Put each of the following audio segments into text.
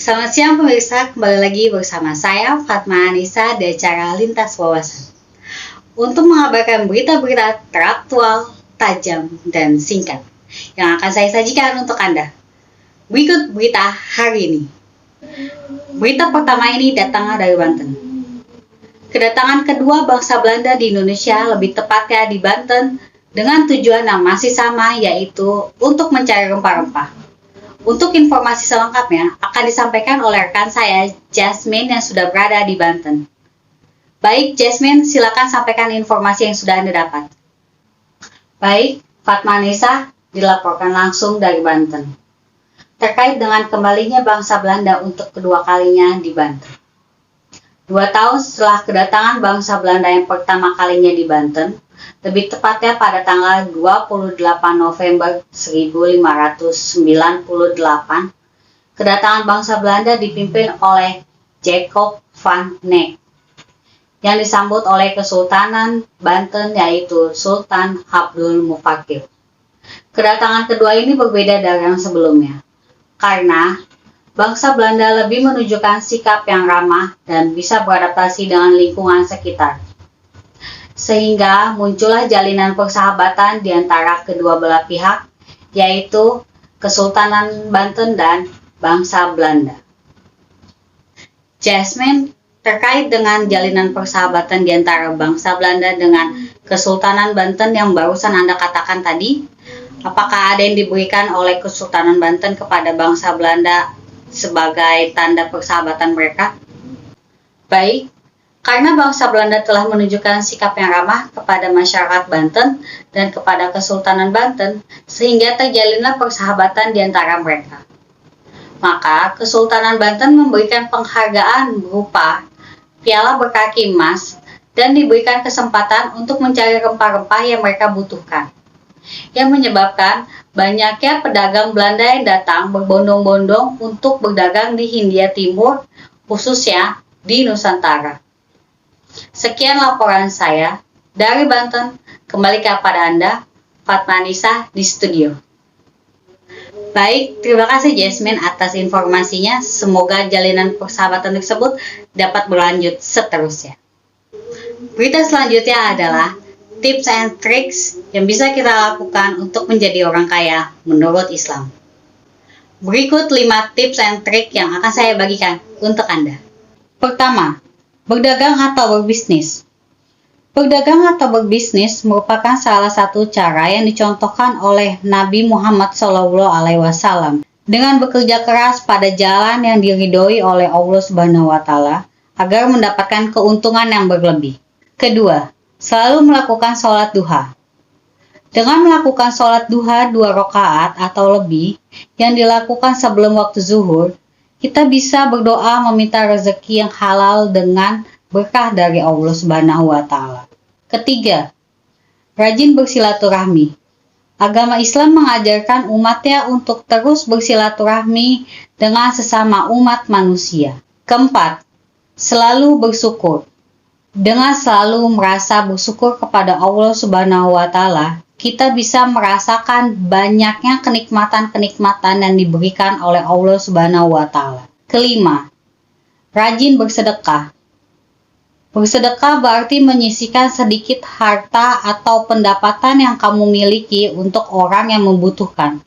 Selamat siang pemirsa, kembali lagi bersama saya Fatma Anissa di acara Lintas Wawasan untuk mengabarkan berita-berita teraktual, tajam, dan singkat yang akan saya sajikan untuk Anda. Berikut berita hari ini. Berita pertama ini datang dari Banten. Kedatangan kedua bangsa Belanda di Indonesia, lebih tepatnya di Banten, dengan tujuan yang masih sama, yaitu untuk mencari rempah-rempah. Untuk informasi selengkapnya akan disampaikan oleh rekan saya, Jasmine, yang sudah berada di Banten. Baik, Jasmine, silakan sampaikan informasi yang sudah Anda dapat. Baik, Fatma Anissa dilaporkan langsung dari Banten. Terkait dengan kembalinya bangsa Belanda untuk kedua kalinya di Banten. 2 tahun setelah kedatangan bangsa Belanda yang pertama kalinya di Banten, lebih tepatnya pada tanggal 28 November 1598, kedatangan bangsa Belanda dipimpin oleh Jacob van Neck, yang disambut oleh Kesultanan Banten yaitu Sultan Abdul Mufakir. Kedatangan kedua ini berbeda dari yang sebelumnya, karena bangsa Belanda lebih menunjukkan sikap yang ramah dan bisa beradaptasi dengan lingkungan sekitar. Sehingga muncullah jalinan persahabatan di antara kedua belah pihak, yaitu Kesultanan Banten dan bangsa Belanda. Jasmine, terkait dengan jalinan persahabatan di antara bangsa Belanda dengan Kesultanan Banten yang barusan Anda katakan tadi, apakah ada yang diberikan oleh Kesultanan Banten kepada bangsa Belanda sebagai tanda persahabatan mereka? Baik, karena bangsa Belanda telah menunjukkan sikap yang ramah kepada masyarakat Banten dan kepada Kesultanan Banten, sehingga terjalinlah persahabatan di antara mereka. Maka Kesultanan Banten memberikan penghargaan berupa piala berkaki emas dan diberikan kesempatan untuk mencari rempah-rempah yang mereka butuhkan, yang menyebabkan banyaknya pedagang Belanda yang datang berbondong-bondong untuk berdagang di Hindia Timur, khususnya di Nusantara. Sekian laporan saya dari Banten, kembali kepada Anda, Fatma Anissa di studio. Baik, terima kasih Jasmine atas informasinya. Semoga jalinan persahabatan tersebut dapat berlanjut seterusnya. Berita selanjutnya adalah tips and tricks yang bisa kita lakukan untuk menjadi orang kaya menurut Islam. Berikut 5 tips and trik yang akan saya bagikan untuk Anda. Pertama, berdagang atau berbisnis. Berdagang atau berbisnis merupakan salah satu cara yang dicontohkan oleh Nabi Muhammad SAW dengan bekerja keras pada jalan yang diridhoi oleh Allah Subhanahu wa Ta'ala agar mendapatkan keuntungan yang berlebih. Kedua, selalu melakukan sholat duha. Dengan melakukan sholat duha 2 rakaat atau lebih yang dilakukan sebelum waktu zuhur, kita bisa berdoa meminta rezeki yang halal dengan berkah dari Allah Subhanahu wa Ta'ala. Ketiga, rajin bersilaturahmi. Agama Islam mengajarkan umatnya untuk terus bersilaturahmi dengan sesama umat manusia. Keempat, selalu bersyukur. Dengan selalu merasa bersyukur kepada Allah Subhanahu wa Ta'ala, kita bisa merasakan banyaknya kenikmatan-kenikmatan yang diberikan oleh Allah Subhanahu wa Ta'ala. Kelima, rajin bersedekah. Bersedekah berarti menyisihkan sedikit harta atau pendapatan yang kamu miliki untuk orang yang membutuhkan.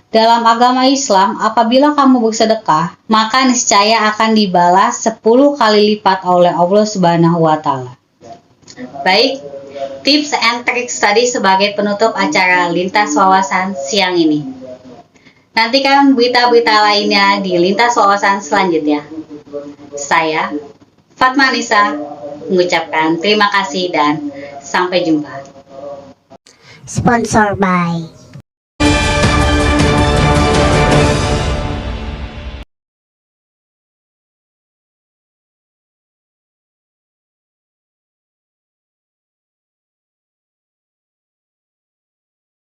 Dalam agama Islam, apabila kamu bersedekah, maka niscaya akan dibalas 10 kali lipat oleh Allah Subhanahu wa Ta'ala. Baik, tips and tricks tadi sebagai penutup acara Lintas Wawasan siang ini. Nantikan berita-berita lainnya di Lintas Wawasan selanjutnya. Saya, Fatma Anissa, mengucapkan terima kasih dan sampai jumpa. Sponsor by